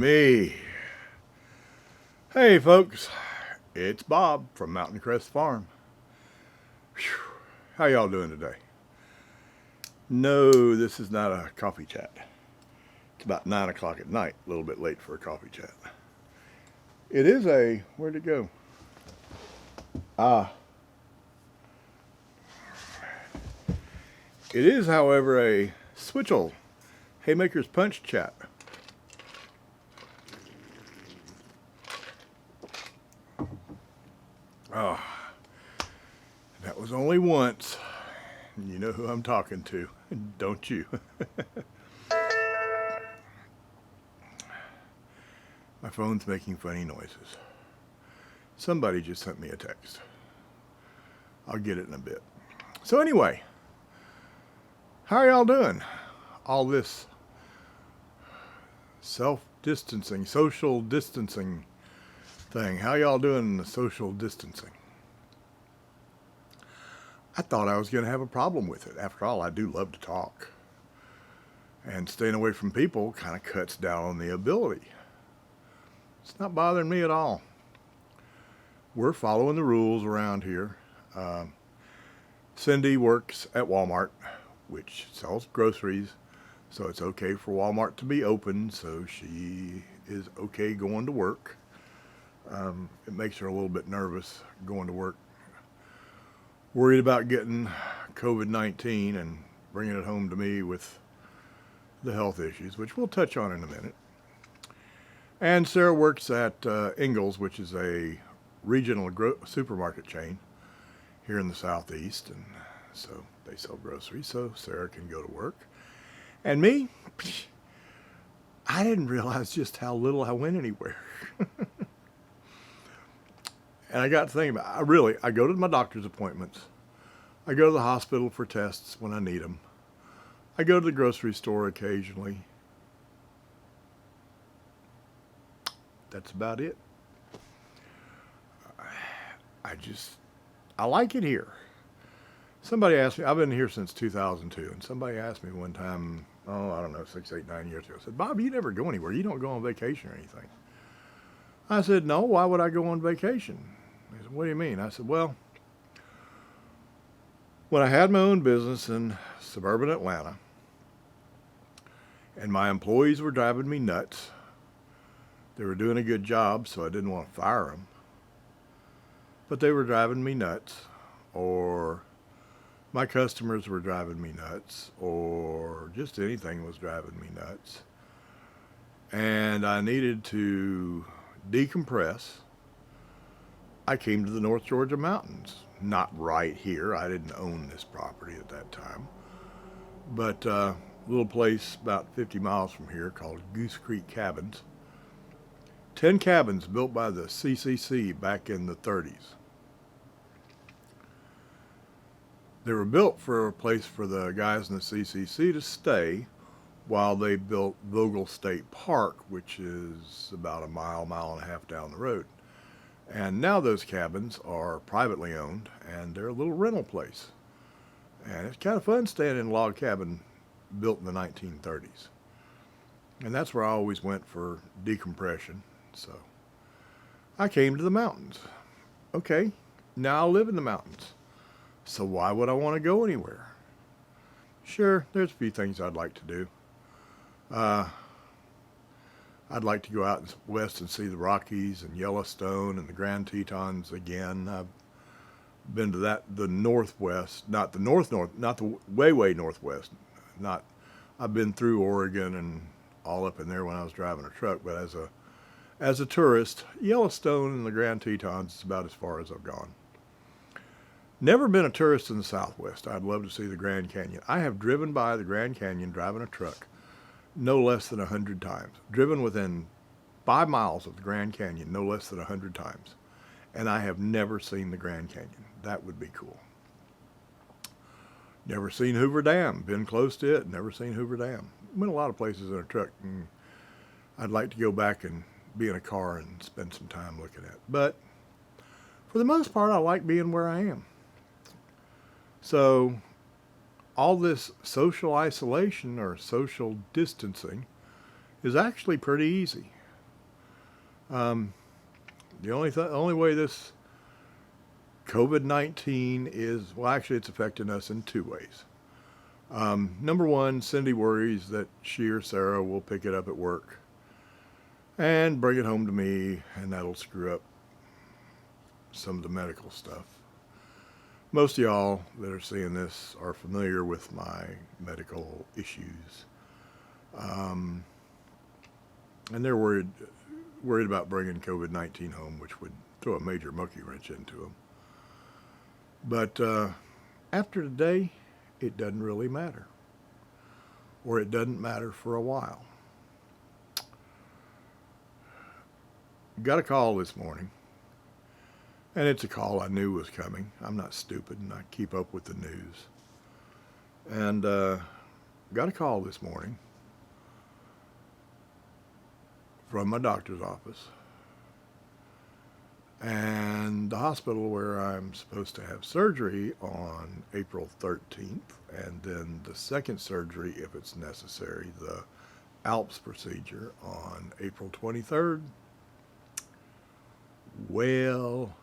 me. Hey folks, it's Bob from Mountain Crest Farm. Whew. How y'all doing today? No, this is not a coffee chat. It's about 9 o'clock at night, a little bit late for a coffee chat. It is a, where'd it go? It is, however, a Switchel Haymaker's Punch chat. Oh, that was only once. You know who I'm talking to, don't you? My phone's making funny noises. Somebody just sent me a text. I'll get it in a bit. So anyway, how are y'all doing? All this self-distancing, social distancing thing. How y'all doing in the social distancing? I thought I was going to have a problem with it. After all, I do love to talk. And staying away from people kind of cuts down on the ability. It's not bothering me at all. We're following the rules around here. Cindy works at Walmart, which sells groceries. So it's okay for Walmart to be open. So she is okay going to work. It makes her a little bit nervous going to work. Worried about getting COVID-19 and bringing it home to me with the health issues, which we'll touch on in a minute. And Sarah works at Ingles, which is a regional supermarket chain here in the southeast, and so they sell groceries, so Sarah can go to work. And me, I didn't realize just how little I went anywhere. And I got to thinking about, I go to my doctor's appointments. I go to the hospital for tests when I need them. I go to the grocery store occasionally. That's about it. I like it here. Somebody asked me, I've been here since 2002, and somebody asked me one time, I don't know, 6, 8, 9 years ago, I said, Bob, you never go anywhere. You don't go on vacation or anything. I said, no, why would I go on vacation? He said, what do you mean? I said, well, when I had my own business in suburban Atlanta, and my employees were driving me nuts, they were doing a good job, so I didn't want to fire them, but they were driving me nuts, or my customers were driving me nuts, or just anything was driving me nuts, and I needed to decompress. I came to the North Georgia mountains. Not right here. I didn't own this property at that time. But a little place about 50 miles from here called Goose Creek Cabins. 10 cabins built by the CCC back in the 30s. They were built for a place for the guys in the CCC to stay while they built Vogel State Park, which is about a mile and a half down the road. And now those cabins are privately owned, and they're a little rental place. And it's kind of fun staying in a log cabin built in the 1930s. And that's where I always went for decompression. So I came to the mountains. Okay, now I live in the mountains. So why would I want to go anywhere? Sure, there's a few things I'd like to do. I'd like to go out west and see the Rockies and Yellowstone and the Grand Tetons again. I've been to the northwest, not the not the way northwest. I've been through Oregon and all up in there when I was driving a truck, but as a tourist, Yellowstone and the Grand Tetons is about as far as I've gone. Never been a tourist in the Southwest. I'd love to see the Grand Canyon. I have driven by the Grand Canyon driving a truck no less than 100 times. Driven within 5 miles of the Grand Canyon no less than 100 times. And I have never seen the Grand Canyon. That would be cool. Never seen Hoover Dam. Been close to it. Never seen Hoover Dam. Went a lot of places in a truck. And I'd like to go back and be in a car and spend some time looking at it. But for the most part, I like being where I am. So all this social isolation or social distancing is actually pretty easy. The only way this COVID-19 is, well, actually, it's affecting us in two ways. Number one, Cindy worries that she or Sarah will pick it up at work and bring it home to me, and that'll screw up some of the medical stuff. Most of y'all that are seeing this are familiar with my medical issues. And they're worried about bringing COVID-19 home, which would throw a major monkey wrench into them. But after today, it doesn't really matter. Or it doesn't matter for a while. Got a call this morning. And it's a call I knew was coming. I'm not stupid, and I keep up with the news. And got a call this morning from my doctor's office. And the hospital where I'm supposed to have surgery on April 13th, and then the second surgery, if it's necessary, the ALPS procedure on April 23rd. Well,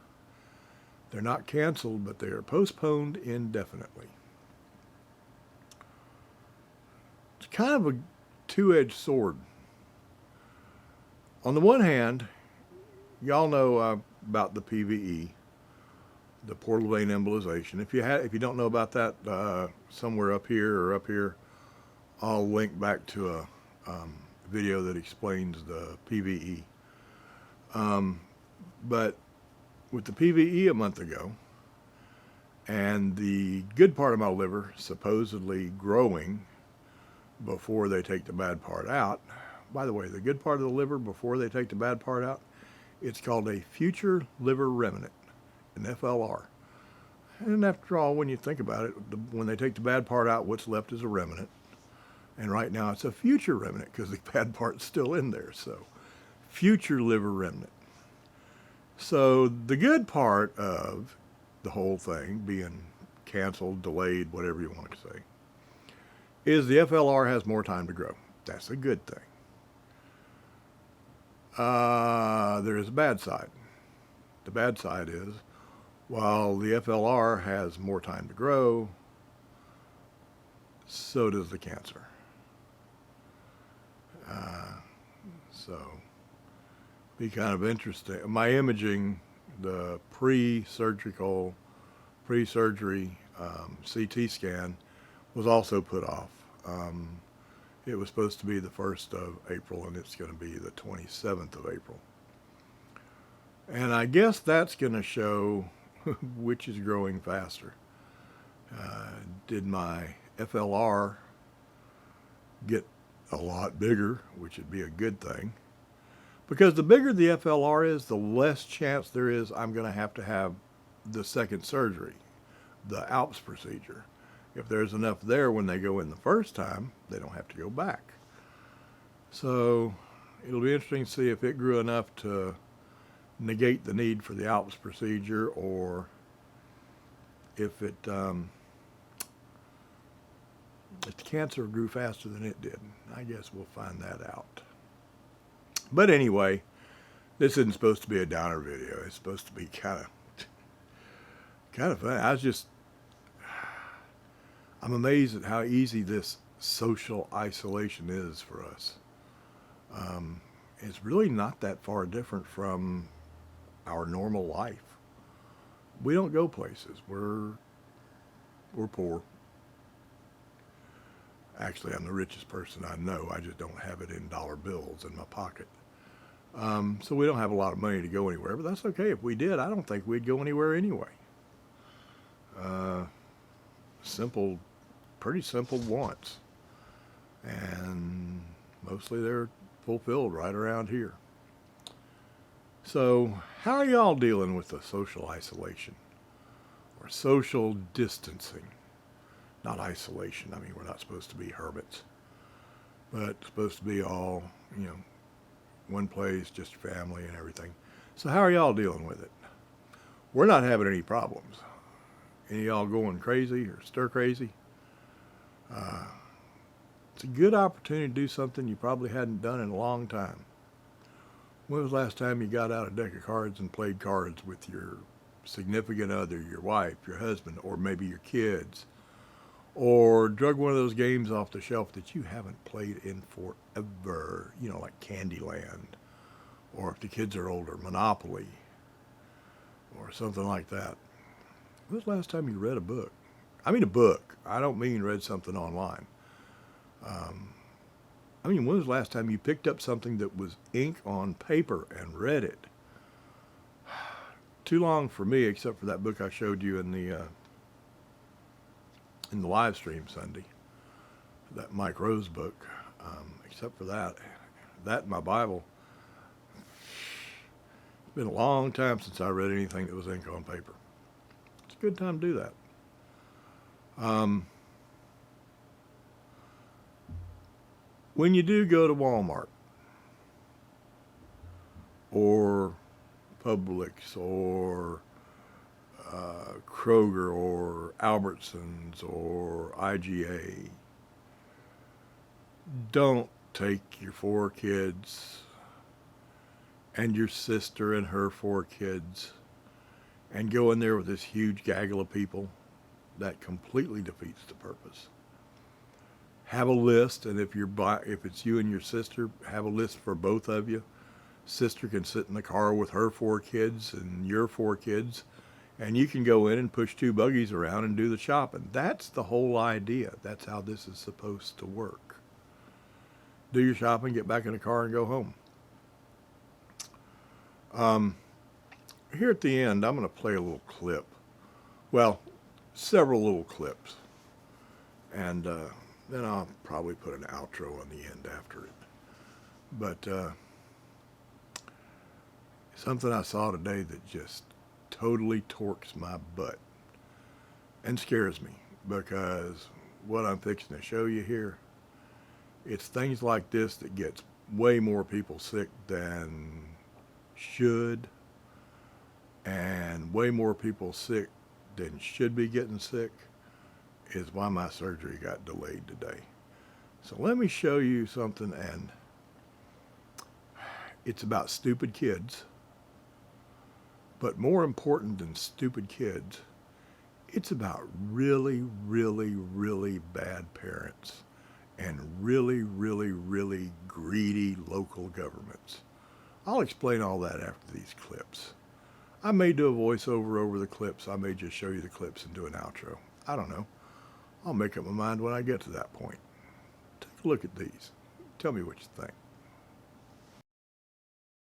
they're not canceled, but they are postponed indefinitely. It's kind of a two-edged sword. On the one hand, y'all know about the PVE, the portal vein embolization. If you don't know about that, somewhere up here, I'll link back to a video that explains the PVE. But with the PVE a month ago, and the good part of my liver supposedly growing before they take the bad part out. By the way, the good part of the liver before they take the bad part out, it's called a future liver remnant, an FLR. And after all, when you think about it, when they take the bad part out, what's left is a remnant. And right now it's a future remnant because the bad part's still in there. So, future liver remnant. So the good part of the whole thing being canceled, delayed, whatever you want to say, is the FLR has more time to grow. That's a good thing. There is a bad side. The bad side is, while the FLR has more time to grow, so does the cancer. So, be kind of interesting. My imaging, the pre-surgery CT scan was also put off. It was supposed to be the 1st of April, and it's going to be the 27th of April. And I guess that's going to show which is growing faster. Did my FLR get a lot bigger, which would be a good thing? Because the bigger the FLR is, the less chance there is I'm going to have the second surgery, the ALPS procedure. If there's enough there when they go in the first time, they don't have to go back. So it'll be interesting to see if it grew enough to negate the need for the ALPS procedure, or if the cancer grew faster than it did. I guess we'll find that out. But anyway, this isn't supposed to be a downer video. It's supposed to be kind of fun. I'm amazed at how easy this social isolation is for us. It's really not that far different from our normal life. We don't go places. We're poor. Actually, I'm the richest person I know. I just don't have it in dollar bills in my pocket. So we don't have a lot of money to go anywhere, but that's okay. If we did, I don't think we'd go anywhere anyway. Pretty simple wants. And mostly they're fulfilled right around here. So how are y'all dealing with the social isolation or social distancing? Not isolation. I mean, we're not supposed to be hermits, but supposed to be all, one place, just family and everything. So how are y'all dealing with it? We're not having any problems. Any of y'all going crazy or stir crazy? It's a good opportunity to do something you probably hadn't done in a long time. When was the last time you got out a deck of cards and played cards with your significant other, your wife, your husband, or maybe your kids? Or drug one of those games off the shelf that you haven't played in forever, you know, like Candyland, or if the kids are older, Monopoly, or something like that. When was the last time you read a book? I mean a book. I don't mean read something online. I mean, when was the last time you picked up something that was ink on paper and read it? Too long for me, except for that book I showed you in the live stream Sunday, that Mike Rose book. Except for that and my Bible. It's been a long time since I read anything that was ink on paper. It's a good time to do that. When you do go to Walmart or Publix or Kroger or Albertsons or IGA, don't take your 4 kids and your sister and her 4 kids and go in there with this huge gaggle of people. That completely defeats the purpose. Have a list, and if it's you and your sister, have a list for both of you. Sister can sit in the car with her 4 kids and your 4 kids, and you can go in and push 2 buggies around and do the shopping. That's the whole idea. That's how this is supposed to work. Do your shopping, get back in the car, and go home. Here at the end, I'm going to play a little clip. Well, several little clips. And then I'll probably put an outro on the end after it. But something I saw today that just totally torques my butt and scares me, because what I'm fixing to show you here, it's things like this that gets way more people sick than should, and way more people sick than should be getting sick, is why my surgery got delayed today. So let me show you something, and it's about stupid kids. But more important than stupid kids, it's about really, really, really bad parents and really, really, really greedy local governments. I'll explain all that after these clips. I may do a voiceover over the clips. I may just show you the clips and do an outro. I don't know. I'll make up my mind when I get to that point. Take a look at these. Tell me what you think.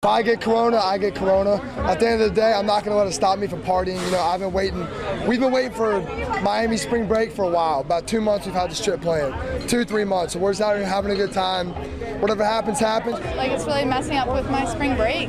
If I get corona, I get corona. At the end of the day, I'm not going to let it stop me from partying. You know, we've been waiting for Miami spring break for a while. About 2 months we've had this trip planned. 2-3 months. So we're just out here having a good time. Whatever happens, happens. Like, it's really messing up with my spring break.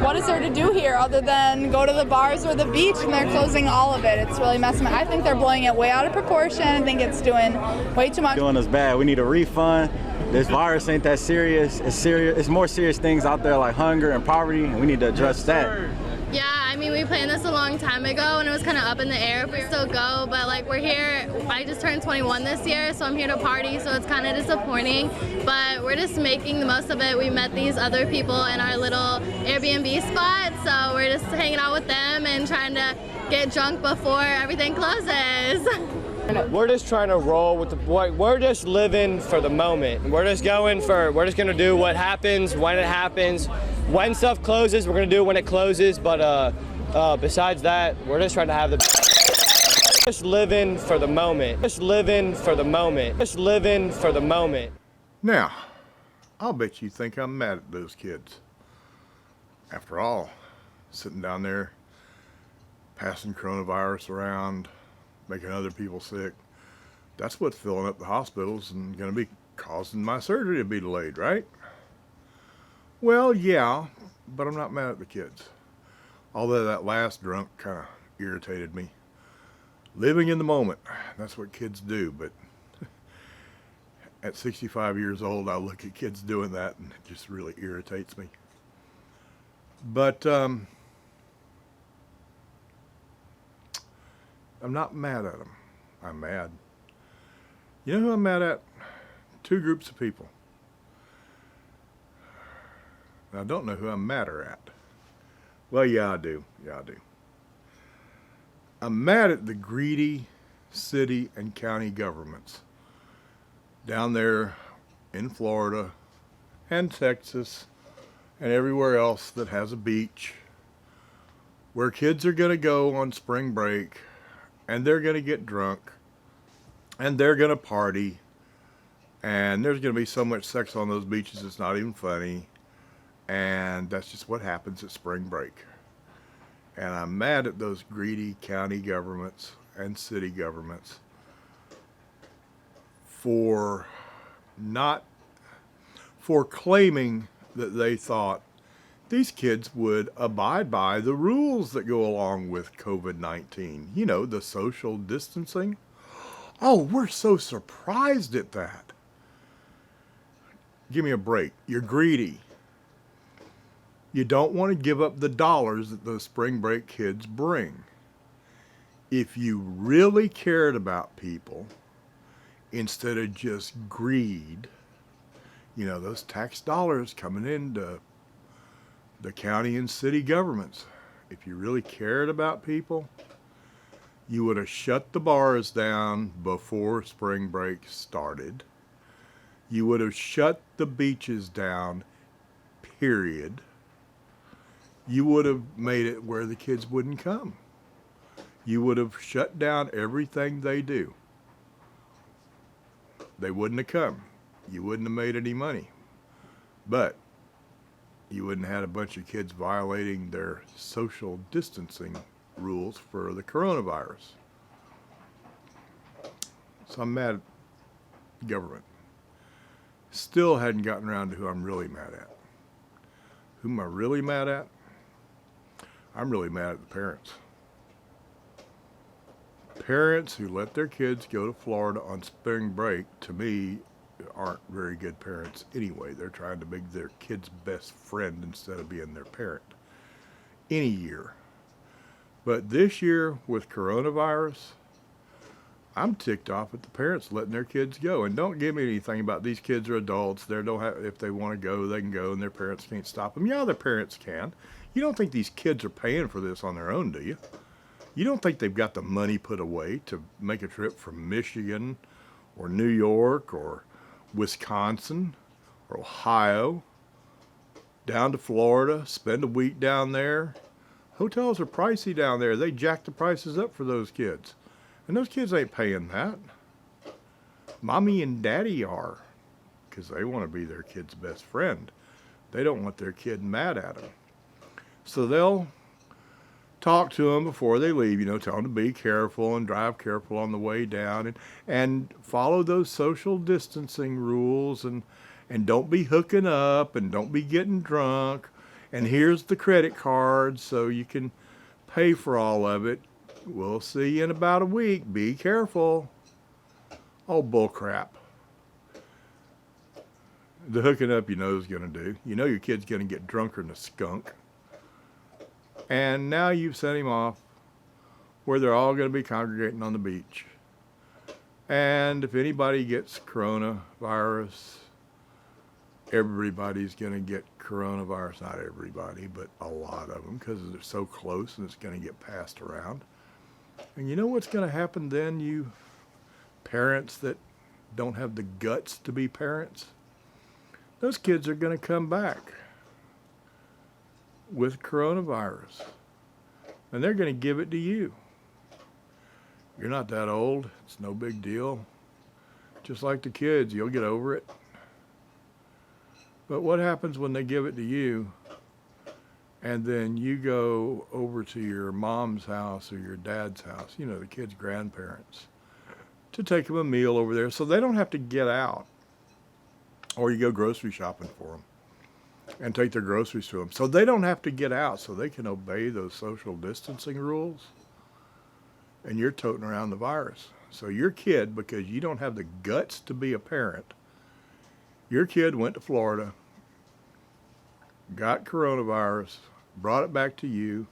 What is there to do here other than go to the bars or the beach, and they're closing all of it? It's really messing up. I think they're blowing it way out of proportion. I think it's doing way too much. Doing us bad. We need a refund. This virus ain't that serious. It's serious. It's more serious things out there like hunger and poverty, and we need to address that. Yeah, I mean, we planned this a long time ago, and it was kind of up in the air if we still go, but like, we're here. I just turned 21 this year, so I'm here to party, so it's kind of disappointing, but we're just making the most of it. We met these other people in our little Airbnb spot, so we're just hanging out with them and trying to get drunk before everything closes. We're just trying to roll with the boy. We're just living for the moment. We're just gonna do what happens when it happens. When stuff closes, we're gonna do it when it closes. But besides that, we're just trying to have just living for the moment. Just living for the moment. Just living for the moment. Now, I'll bet you think I'm mad at those kids. After all, sitting down there, passing coronavirus around, making other people sick. That's what's filling up the hospitals and going to be causing my surgery to be delayed, right? Well, yeah, but I'm not mad at the kids. Although that last drunk kind of irritated me. Living in the moment, that's what kids do, but at 65 years old, I look at kids doing that and it just really irritates me. But I'm not mad at them. I'm mad. You know who I'm mad at? 2 groups of people. And I don't know who I'm madder at. Well, yeah, I do. Yeah, I do. I'm mad at the greedy city and county governments down there in Florida and Texas and everywhere else that has a beach where kids are going to go on spring break and they're going to get drunk and they're going to party and there's going to be so much sex on those beaches it's not even funny, and that's just what happens at spring break. And I'm mad at those greedy county governments and city governments for claiming that they thought these kids would abide by the rules that go along with COVID-19. You know, the social distancing. Oh, we're so surprised at that. Give me a break. You're greedy. You don't want to give up the dollars that those spring break kids bring. If you really cared about people, instead of just greed, you know, those tax dollars coming into the county and city governments, if you really cared about people, you would have shut the bars down before spring break started. You would have shut the beaches down, period. You would have made it where the kids wouldn't come. You would have shut down everything they do. They wouldn't have come. You wouldn't have made any money. But you wouldn't have had a bunch of kids violating their social distancing rules for the coronavirus. So I'm mad at government. Still hadn't gotten around to who I'm really mad at. Who am I really mad at? I'm really mad at the parents. Parents who let their kids go to Florida on spring break, to me, aren't very good parents anyway. They're trying to make their kid's best friend instead of being their parent. Any year. But this year, with coronavirus, I'm ticked off at the parents letting their kids go. And don't give me anything about these kids are adults. They don't have, if they want to go, they can go, and their parents can't stop them. Yeah, their parents can. You don't think these kids are paying for this on their own, do you? You don't think they've got the money put away to make a trip from Michigan or New York or Wisconsin or Ohio down to Florida, spend a week down there? Hotels are pricey down there. They jack the prices up for those kids. And those kids ain't paying that. Mommy and daddy are, because they want to be their kid's best friend. They don't want their kid mad at them. So they'll talk to them before they leave, you know, tell them to be careful and drive careful on the way down and follow those social distancing rules and don't be hooking up and don't be getting drunk. And here's the credit card so you can pay for all of it. We'll see you in about a week. Be careful. Oh, bull crap. The hooking up you know is going to do. You know your kid's going to get drunker than a skunk. And now you've sent him off where they're all going to be congregating on the beach. And if anybody gets coronavirus, everybody's going to get coronavirus. Not everybody, but a lot of them, because they're so close and it's going to get passed around. And you know what's going to happen then, you parents that don't have the guts to be parents? Those kids are going to come back with coronavirus. And they're going to give it to you. You're not that old. It's no big deal. Just like the kids, you'll get over it. But what happens when they give it to you and then you go over to your mom's house or your dad's house, you know, the kid's grandparents, to take them a meal over there so they don't have to get out? Or you go grocery shopping for them and take their groceries to them so they don't have to get out, so they can obey those social distancing rules. And you're toting around the virus. So your kid, because you don't have the guts to be a parent, your kid went to Florida, got coronavirus, brought it back to you,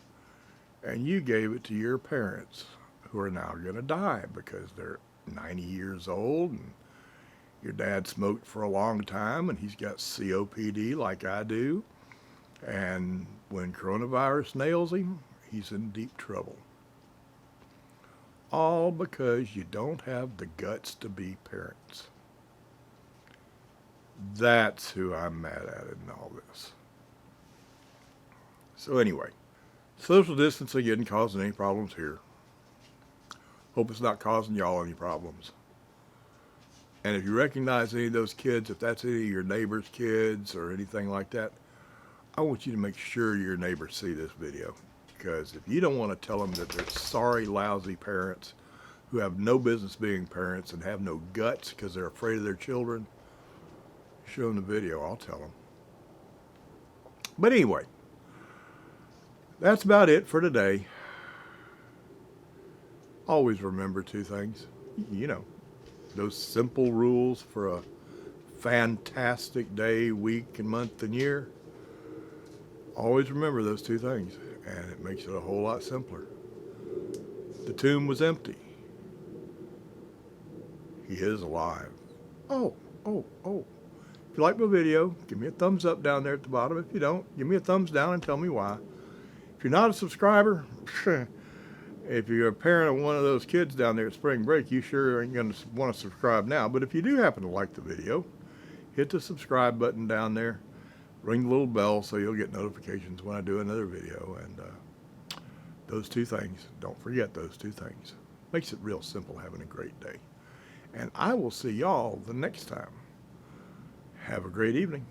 and you gave it to your parents, who are now going to die because they're 90 years old, and your dad smoked for a long time, and he's got COPD like I do, And when coronavirus nails him, he's in deep trouble. All because you don't have the guts to be parents. That's who I'm mad at in all this. So anyway, social distancing isn't causing any problems here. Hope it's not causing y'all any problems. And if you recognize any of those kids, if that's any of your neighbor's kids or anything like that, I want you to make sure your neighbors see this video. Because if you don't want to tell them that they're sorry, lousy parents who have no business being parents and have no guts because they're afraid of their children, show them the video. I'll tell them. But anyway, that's about it for today. Always remember two things. You know, those simple rules for a fantastic day, week, and month, and year. Always remember those two things, and it makes it a whole lot simpler. The tomb was empty. He is alive. Oh. If you like my video, give me a thumbs up down there at the bottom. If you don't, give me a thumbs down and tell me why. If you're not a subscriber, if you're a parent of one of those kids down there at spring break, you sure ain't going to want to subscribe now. But if you do happen to like the video, hit the subscribe button down there. Ring the little bell so you'll get notifications when I do another video. And those two things, don't forget those two things. Makes it real simple having a great day. And I will see y'all the next time. Have a great evening.